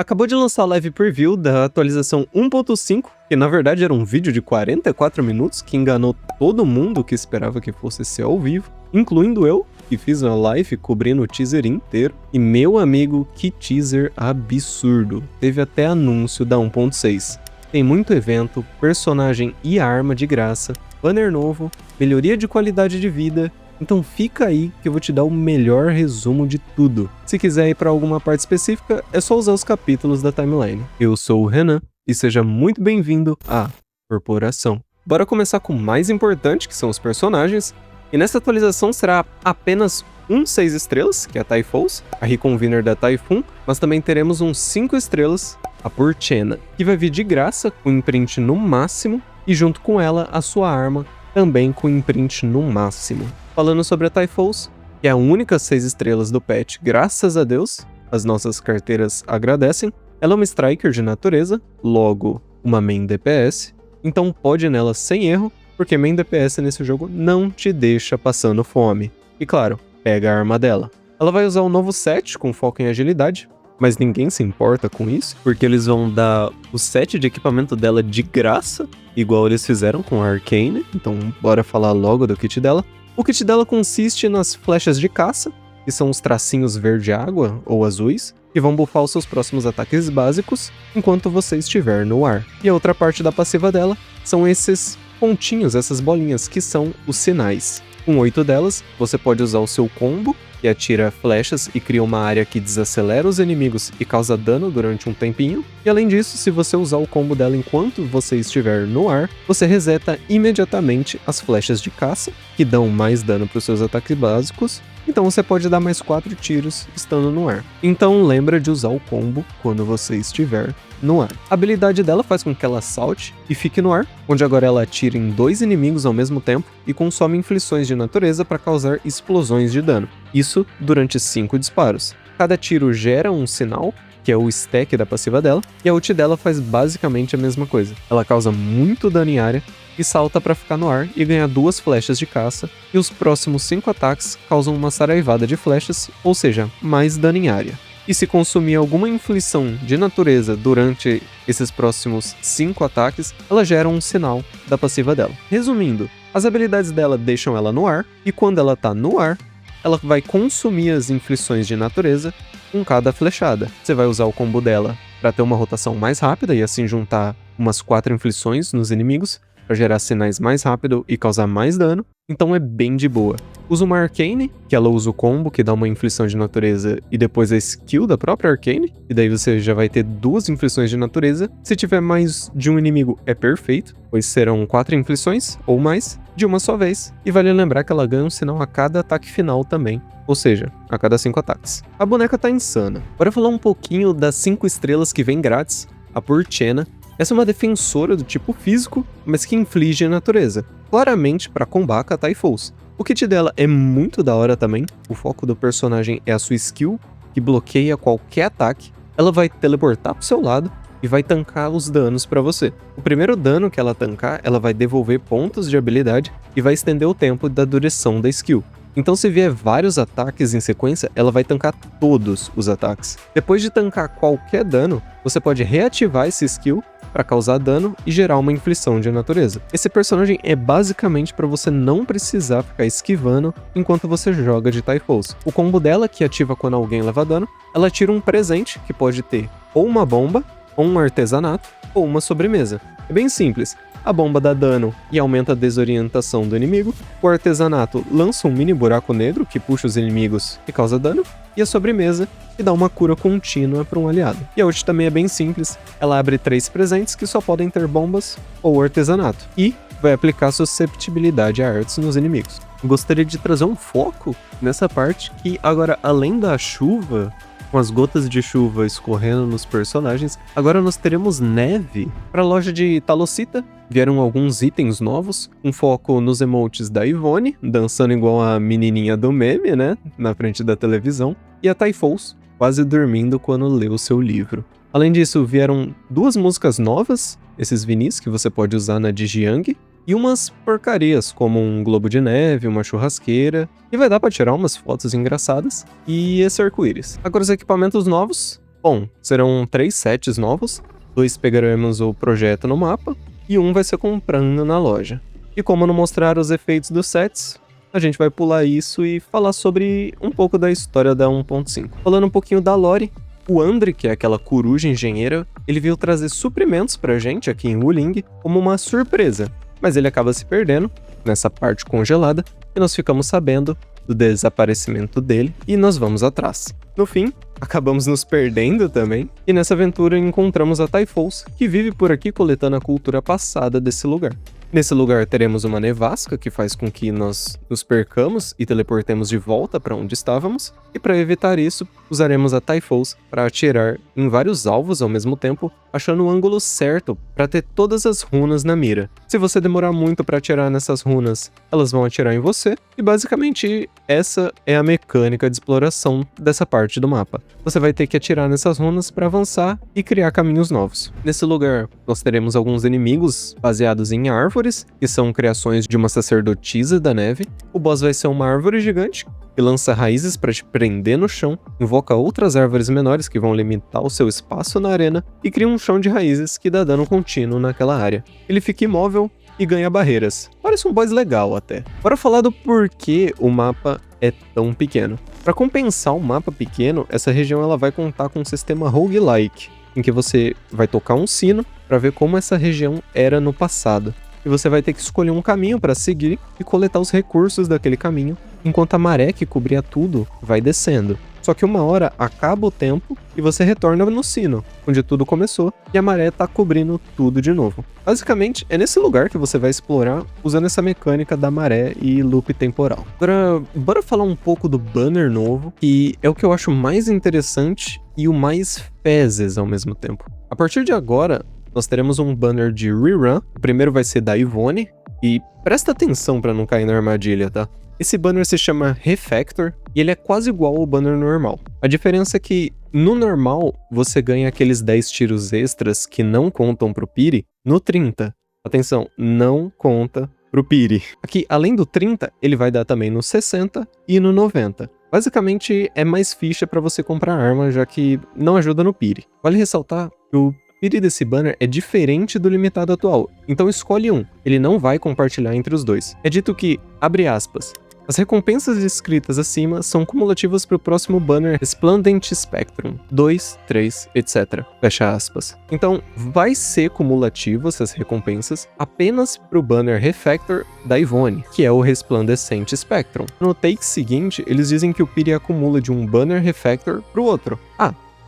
Acabou de lançar a live preview da atualização 1.5, que na verdade era um vídeo de 44 minutos que enganou todo mundo que esperava que fosse ser ao vivo, incluindo eu, que fiz uma live cobrindo o teaser inteiro. E meu amigo, que teaser absurdo. Teve até anúncio da 1.6. Tem muito evento, personagem e arma de graça, banner novo, melhoria de qualidade de vida. Então fica aí que eu vou te dar o melhor resumo de tudo. Se quiser ir para alguma parte específica, é só usar os capítulos da timeline. Eu sou o Renan e seja muito bem-vindo à Corporação. Bora começar com o mais importante, que são os personagens. E nessa atualização será apenas um 6 estrelas, que é a Typhos, a Reconvener da Typhoon, mas também teremos um 5 estrelas, a Porchena, que vai vir de graça com imprint no máximo e junto com ela a sua arma, também com imprint no máximo. Falando sobre a Typhos, que é a única 6 estrelas do patch, graças a Deus, as nossas carteiras agradecem. Ela é uma Striker de natureza, logo uma main DPS, então pode ir nela sem erro, porque main DPS nesse jogo não te deixa passando fome. E claro, pega a arma dela. Ela vai usar um novo set com foco em agilidade, mas ninguém se importa com isso, porque eles vão dar o set de equipamento dela de graça, igual eles fizeram com a Arcane, então bora falar logo do kit dela. O kit dela consiste nas flechas de caça, que são os tracinhos verde-água ou azuis, que vão buffar os seus próximos ataques básicos enquanto você estiver no ar. E a outra parte da passiva dela são esses pontinhos, essas bolinhas, que são os sinais. Com 8 delas, você pode usar o seu combo, que atira flechas e cria uma área que desacelera os inimigos e causa dano durante um tempinho. E além disso, se você usar o combo dela enquanto você estiver no ar, você reseta imediatamente as flechas de caça, que dão mais dano para os seus ataques básicos. Então você pode dar mais 4 tiros estando no ar. Então lembra de usar o combo quando você estiver no ar. A habilidade dela faz com que ela salte e fique no ar, onde agora ela atira em 2 inimigos ao mesmo tempo e consome inflições de natureza para causar explosões de dano. Isso durante 5 disparos. Cada tiro gera um sinal, que é o stack da passiva dela, e a ult dela faz basicamente a mesma coisa. Ela causa muito dano em área e salta para ficar no ar e ganhar 2 flechas de caça, e os próximos 5 ataques causam uma saraivada de flechas, ou seja, mais dano em área. E se consumir alguma inflição de natureza durante esses próximos 5 ataques, ela gera um sinal da passiva dela. Resumindo, as habilidades dela deixam ela no ar, e quando ela tá no ar, ela vai consumir as inflições de natureza com cada flechada. Você vai usar o combo dela para ter uma rotação mais rápida e assim juntar umas 4 inflições nos inimigos, para gerar sinais mais rápido e causar mais dano, então é bem de boa. Usa uma Arcane, que ela usa o combo, que dá uma inflição de natureza e depois a skill da própria Arcane, e daí você já vai ter 2 inflições de natureza. Se tiver mais de um inimigo é perfeito, pois serão 4 inflições ou mais de uma só vez, e vale lembrar que ela ganha um sinal a cada ataque final também, ou seja, a cada 5 ataques. A boneca tá insana. Bora falar um pouquinho das 5 estrelas que vem grátis, a Porchena. Essa é uma defensora do tipo físico, mas que inflige a natureza, claramente para combater a Typhos. O kit dela é muito da hora também, o foco do personagem é a sua skill, que bloqueia qualquer ataque. Ela vai teleportar pro seu lado e vai tancar os danos para você. O primeiro dano que ela tancar, ela vai devolver pontos de habilidade e vai estender o tempo da duração da skill. Então se vier vários ataques em sequência, ela vai tancar todos os ataques. Depois de tancar qualquer dano, você pode reativar esse skill para causar dano e gerar uma inflição de natureza. Esse personagem é basicamente para você não precisar ficar esquivando enquanto você joga de Typhos. O combo dela, que ativa quando alguém leva dano, ela tira um presente que pode ter ou uma bomba, ou um artesanato, ou uma sobremesa. É bem simples. A bomba dá dano e aumenta a desorientação do inimigo. O artesanato lança um mini buraco negro que puxa os inimigos e causa dano. E a sobremesa que dá uma cura contínua para um aliado. E a ult também é bem simples. Ela abre 3 presentes que só podem ter bombas ou artesanato. E vai aplicar susceptibilidade a artes nos inimigos. Gostaria de trazer um foco nessa parte que agora, além da chuva, com as gotas de chuva escorrendo nos personagens, agora nós teremos neve. Para a loja de Talocita, vieram alguns itens novos, um foco nos emotes da Yvonne, dançando igual a menininha do meme, né, na frente da televisão, e a Typhos, quase dormindo quando lê o seu livro. Além disso, vieram 2 músicas novas, esses vinis que você pode usar na Digiang, e umas porcarias, como um globo de neve, uma churrasqueira, e vai dar pra tirar umas fotos engraçadas, e esse arco-íris. Agora os equipamentos novos, Bom, serão 3 sets novos, 2 pegaremos o projeto no mapa, e um vai ser comprando na loja. E como não mostrar os efeitos dos sets, a gente vai pular isso e falar sobre um pouco da história da 1.5. Falando um pouquinho da lore, o André, que é aquela coruja engenheira, ele veio trazer suprimentos pra gente aqui em Wuling como uma surpresa, mas ele acaba se perdendo nessa parte congelada e nós ficamos sabendo do desaparecimento dele e nós vamos atrás. No fim, acabamos nos perdendo também, e nessa aventura encontramos a Typhos, que vive por aqui coletando a cultura passada desse lugar. Nesse lugar teremos uma nevasca que faz com que nós nos percamos e teleportemos de volta para onde estávamos, e para evitar isso, usaremos a Typhos para atirar em vários alvos ao mesmo tempo, achando o ângulo certo para ter todas as runas na mira. Se você demorar muito para atirar nessas runas, elas vão atirar em você, e basicamente essa é a mecânica de exploração dessa parte do mapa. Você vai ter que atirar nessas runas para avançar e criar caminhos novos. Nesse lugar, nós teremos alguns inimigos baseados em árvores, que são criações de uma sacerdotisa da neve. O boss vai ser uma árvore gigante, que lança raízes para te prender no chão, invoca outras árvores menores que vão limitar o seu espaço na arena e cria um chão de raízes que dá dano contínuo naquela área. Ele fica imóvel e ganha barreiras. Parece um boss legal até. Bora falar do porquê o mapa é tão pequeno. Para compensar o mapa pequeno, essa região ela vai contar com um sistema roguelike, em que você vai tocar um sino para ver como essa região era no passado. E você vai ter que escolher um caminho para seguir e coletar os recursos daquele caminho, enquanto a maré que cobria tudo vai descendo. Só que uma hora acaba o tempo e você retorna no sino, onde tudo começou, e a maré tá cobrindo tudo de novo. Basicamente, é nesse lugar que você vai explorar usando essa mecânica da maré e loop temporal. Agora, bora falar um pouco do banner novo, que é o que eu acho mais interessante e o mais fezes ao mesmo tempo. A partir de agora, nós teremos um banner de rerun. O primeiro vai ser da Yvonne, e presta atenção para não cair na armadilha, tá? Esse banner se chama Refactor e ele é quase igual ao banner normal. A diferença é que no normal você ganha aqueles 10 tiros extras que não contam pro Piri no 30. Atenção, não conta pro Piri. Aqui, além do 30, ele vai dar também no 60 e no 90. Basicamente é mais ficha para você comprar arma, já que não ajuda no Piri. Vale ressaltar que o Piri desse banner é diferente do limitado atual, então escolhe um, ele não vai compartilhar entre os dois. É dito que, abre aspas, as recompensas descritas acima são cumulativas para o próximo banner Resplendent Spectrum, 2, 3, etc. Fecha aspas. Então, vai ser cumulativo essas recompensas apenas para o banner Refactor da Yvonne, que é o Resplandecente Spectrum. No take seguinte, eles dizem que o Piri acumula de um banner Refactor para o outro.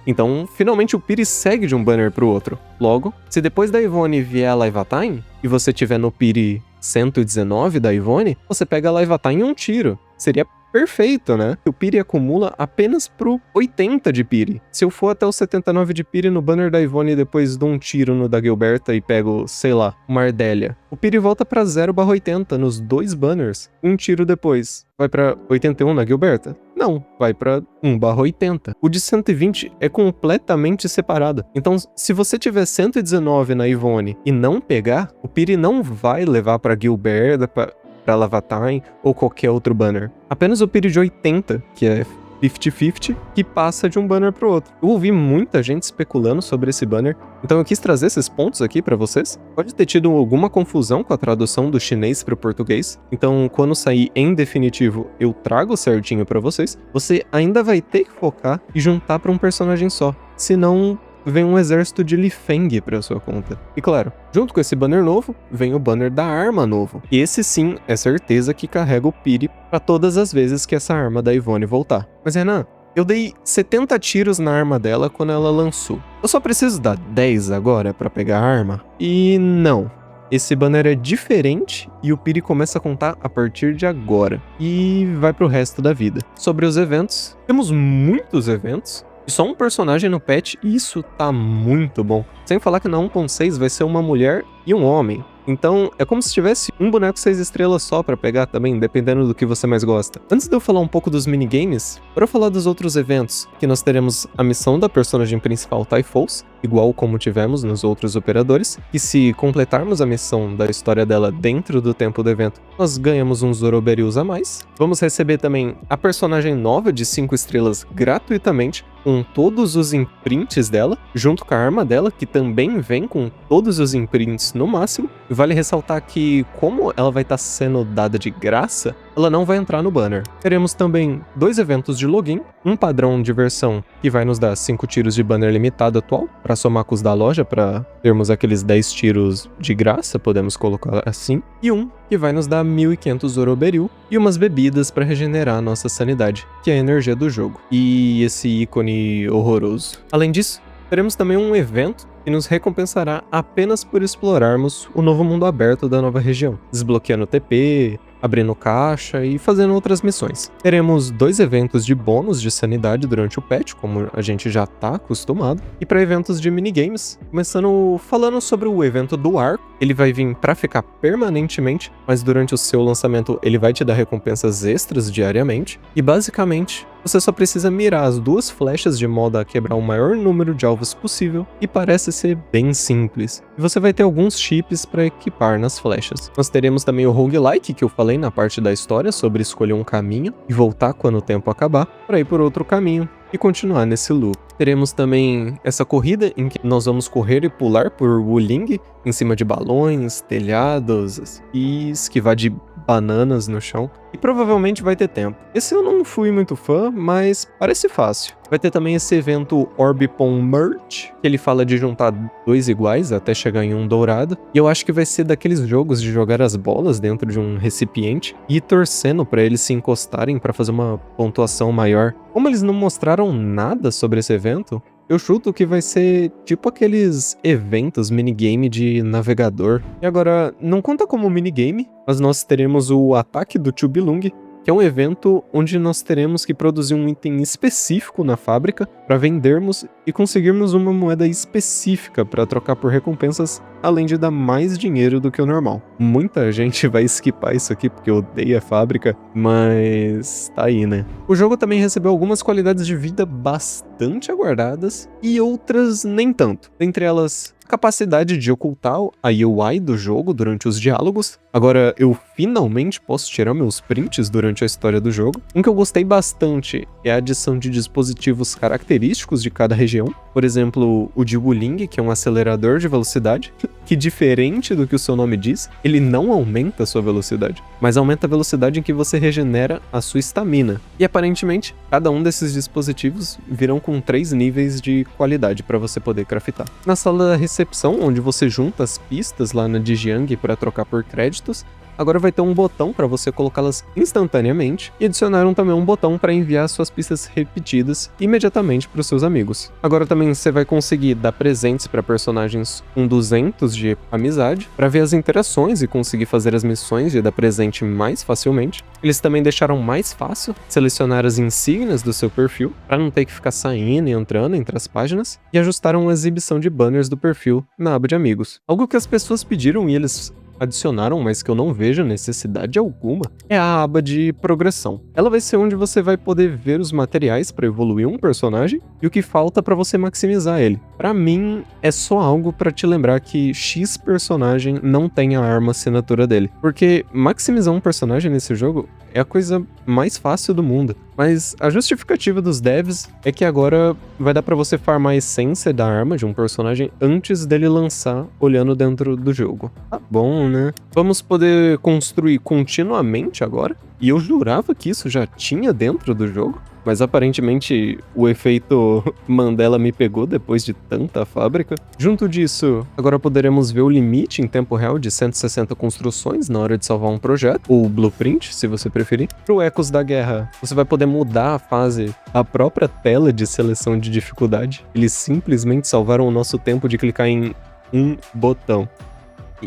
Então, finalmente o Piri segue de um banner pro outro. Logo, se depois da Yvonne vier a Laivatain, e você tiver no Piri 119 da Yvonne, você pega a Laivatain em um tiro. Seria perfeito, né? O Piri acumula apenas pro 80 de Piri. Se eu for até o 79 de Piri no banner da Yvonne e depois dou um tiro no da Gilberta e pego, sei lá, uma Ardélia, o Piri volta pra 0/80 nos dois banners. Um tiro depois, vai pra 81 na Gilberta? Não, vai pra 1/80. O de 120 é completamente separado. Então, se você tiver 119 na Yvonne e não pegar, o Piri não vai levar pra Gilberta, pra Lavatain ou qualquer outro banner. Apenas o Piri de 80, que é 50-50, que passa de um banner pro outro. Eu ouvi muita gente especulando sobre esse banner, então eu quis trazer esses pontos aqui pra vocês. Pode ter tido alguma confusão com a tradução do chinês pro português, então quando sair em definitivo eu trago certinho pra vocês. Você ainda vai ter que focar e juntar pra um personagem só, senão vem um exército de Li Feng pra sua conta. E claro, junto com esse banner novo, vem o banner da arma novo. E esse sim é certeza que carrega o Piri pra todas as vezes que essa arma da Yvonne voltar. Mas Renan, eu dei 70 tiros na arma dela quando ela lançou. Eu só preciso dar 10 agora pra pegar a arma? E não. Esse banner é diferente e o Piri começa a contar a partir de agora. E vai pro resto da vida. Sobre os eventos, temos muitos eventos. E só um personagem no patch, isso tá muito bom. Sem falar que na 1.6 vai ser uma mulher e um homem. Então, é como se tivesse um boneco 6 estrelas só pra pegar também, dependendo do que você mais gosta. Antes de eu falar um pouco dos minigames, bora falar dos outros eventos, que nós teremos a missão da personagem principal Typhos, igual como tivemos nos outros operadores, e se completarmos a missão da história dela dentro do tempo do evento, nós ganhamos uns Zoroberyus a mais. Vamos receber também a personagem nova de 5 estrelas gratuitamente, com todos os imprints dela, junto com a arma dela, que também vem com todos os imprints no máximo. E vale ressaltar que, como ela vai estar sendo dada de graça, ela não vai entrar no banner. Teremos também 2 eventos de login, um padrão de versão que vai nos dar 5 tiros de banner limitado atual, para somar com os da loja, para termos aqueles 10 tiros de graça, podemos colocar assim, e um que vai nos dar 1.500 Zoroberyu e umas bebidas para regenerar a nossa sanidade, que é a energia do jogo. E esse ícone horroroso. Além disso, teremos também um evento que nos recompensará apenas por explorarmos o novo mundo aberto da nova região, desbloqueando TP, abrindo caixa e fazendo outras missões. Teremos 2 eventos de bônus de sanidade durante o patch, como a gente já tá acostumado, e para eventos de minigames, começando falando sobre o evento do arco. Ele vai vir para ficar permanentemente, mas durante o seu lançamento ele vai te dar recompensas extras diariamente, e basicamente você só precisa mirar as 2 flechas de modo a quebrar o maior número de alvos possível, e parece ser bem simples. E você vai ter alguns chips para equipar nas flechas. Nós teremos também o roguelike, que eu falei na parte da história, sobre escolher um caminho e voltar quando o tempo acabar, para ir por outro caminho e continuar nesse loop. Teremos também essa corrida em que nós vamos correr e pular por Wuling, em cima de balões, telhados e esquivar de bananas no chão. E provavelmente vai ter tempo. Esse eu não fui muito fã, mas parece fácil. Vai ter também esse evento Orbipon Merge, que ele fala de juntar 2 iguais até chegar em um dourado. E eu acho que vai ser daqueles jogos de jogar as bolas dentro de um recipiente e ir torcendo para eles se encostarem para fazer uma pontuação maior. Como eles não mostraram nada sobre esse evento, eu chuto que vai ser tipo aqueles eventos minigame de navegador. E agora, não conta como minigame, mas nós teremos o Ataque do Chubilung, que é um evento onde nós teremos que produzir um item específico na fábrica para vendermos e conseguirmos uma moeda específica para trocar por recompensas, além de dar mais dinheiro do que o normal. Muita gente vai skipar isso aqui porque odeia a fábrica, mas tá aí, né? O jogo também recebeu algumas qualidades de vida bastante aguardadas e outras nem tanto. Dentre elas, a capacidade de ocultar a UI do jogo durante os diálogos. Agora eu finalmente posso tirar meus prints durante a história do jogo. Um que eu gostei bastante é a adição de dispositivos característicos de cada região. Por exemplo, o de Wuling, que é um acelerador de velocidade, que diferente do que o seu nome diz, ele não aumenta a sua velocidade, mas aumenta a velocidade em que você regenera a sua estamina. E aparentemente, cada um desses dispositivos virão com 3 níveis de qualidade para você poder craftar. Na sala da recepção, onde você junta as pistas lá na Dijiang para trocar por créditos, agora vai ter um botão para você colocá-las instantaneamente e adicionaram também um botão para enviar suas pistas repetidas imediatamente para os seus amigos. Agora também você vai conseguir dar presentes para personagens com 200 de amizade para ver as interações e conseguir fazer as missões de dar presente mais facilmente. Eles também deixaram mais fácil selecionar as insígnias do seu perfil para não ter que ficar saindo e entrando entre as páginas, e ajustaram a exibição de banners do perfil na aba de amigos. Algo que as pessoas pediram e eles adicionaram, mas que eu não vejo necessidade alguma, é a aba de progressão. Ela vai ser onde você vai poder ver os materiais para evoluir um personagem e o que falta para você maximizar ele. Para mim, é só algo para te lembrar que X personagem não tem a arma assinatura dele, porque maximizar um personagem nesse jogo é a coisa mais fácil do mundo. Mas a justificativa dos devs é que agora vai dar pra você farmar a essência da arma de um personagem antes dele lançar, olhando dentro do jogo. Tá bom, né? Vamos poder construir continuamente agora? E eu jurava que isso já tinha dentro do jogo, mas aparentemente o efeito Mandela me pegou depois de tanta fábrica. Junto disso, agora poderemos ver o limite em tempo real de 160 construções na hora de salvar um projeto, ou blueprint, se você preferir. Pro Ecos da Guerra, você vai poder mudar a fase, a própria tela de seleção de dificuldade. Eles simplesmente salvaram o nosso tempo de clicar em um botão.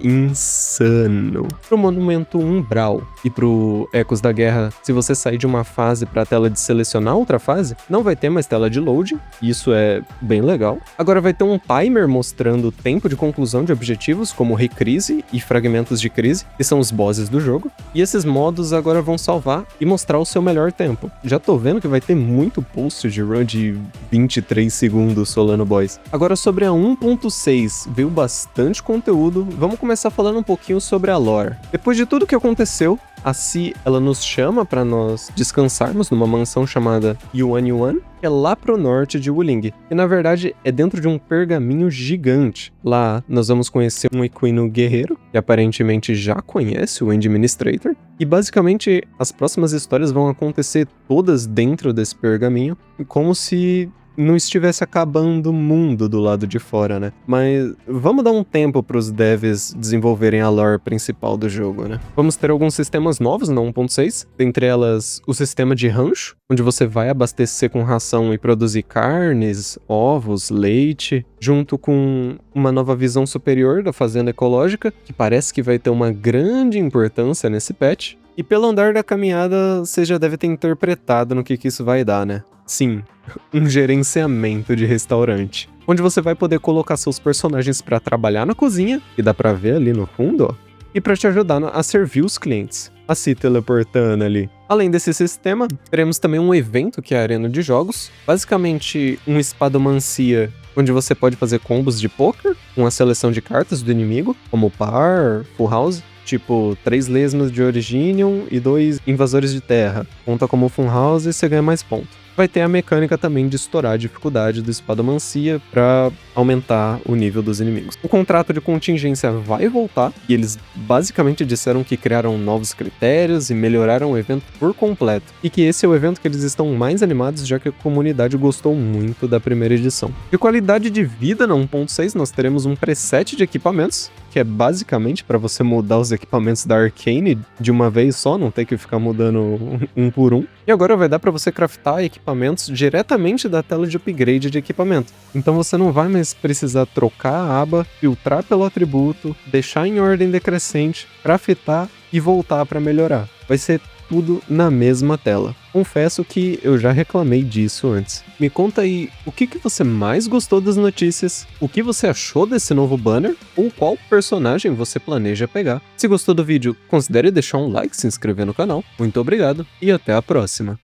insano. Pro Monumento Umbral e pro Ecos da Guerra, se você sair de uma fase pra tela de selecionar outra fase, não vai ter mais tela de loading, isso é bem legal. Agora vai ter um timer mostrando o tempo de conclusão de objetivos, como Recrise e Fragmentos de Crise, que são os bosses do jogo, e esses modos agora vão salvar e mostrar o seu melhor tempo. Já tô vendo que vai ter muito post de run de 23 segundos Solano Boys. Agora sobre a 1.6, veio bastante conteúdo, vamos começar falando um pouquinho sobre a lore. Depois de tudo que aconteceu, a Si, ela nos chama para nós descansarmos numa mansão chamada Yuan Yuan, que é lá pro norte de Wuling, e na verdade é dentro de um pergaminho gigante. Lá nós vamos conhecer um equino guerreiro, que aparentemente já conhece o Administrator, e basicamente as próximas histórias vão acontecer todas dentro desse pergaminho, como se não estivesse acabando o mundo do lado de fora, né? Mas vamos dar um tempo pros devs desenvolverem a lore principal do jogo, né? Vamos ter alguns sistemas novos na 1.6, dentre elas o sistema de rancho, onde você vai abastecer com ração e produzir carnes, ovos, leite, junto com uma nova visão superior da fazenda ecológica, que parece que vai ter uma grande importância nesse patch. E pelo andar da caminhada, você já deve ter interpretado no que isso vai dar, né? Sim, um gerenciamento de restaurante, onde você vai poder colocar seus personagens para trabalhar na cozinha, e dá pra ver ali no fundo, ó, e para te ajudar a servir os clientes, a se teleportando ali. Além desse sistema, teremos também um evento que é a Arena de Jogos, basicamente um espadomancia, onde você pode fazer combos de poker com a seleção de cartas do inimigo, como par, full house, tipo 3 lesmas de Originium e 2 invasores de terra. Conta como full house e você ganha mais pontos. Vai ter a mecânica também de estourar a dificuldade do espadomancia para aumentar o nível dos inimigos. O contrato de contingência vai voltar, e eles basicamente disseram que criaram novos critérios e melhoraram o evento por completo, e que esse é o evento que eles estão mais animados, já que a comunidade gostou muito da primeira edição. De qualidade de vida na 1.6, nós teremos um preset de equipamentos, que é basicamente para você mudar os equipamentos da Arcane de uma vez só, não ter que ficar mudando um por um. E agora vai dar para você craftar equipamentos diretamente da tela de upgrade de equipamento. Então você não vai mais precisar trocar a aba, filtrar pelo atributo, deixar em ordem decrescente, craftar e voltar para melhorar. Vai ser tudo na mesma tela. Confesso que eu já reclamei disso antes. Me conta aí o que você mais gostou das notícias, o que você achou desse novo banner, ou qual personagem você planeja pegar. Se gostou do vídeo, considere deixar um like e se inscrever no canal. Muito obrigado e até a próxima.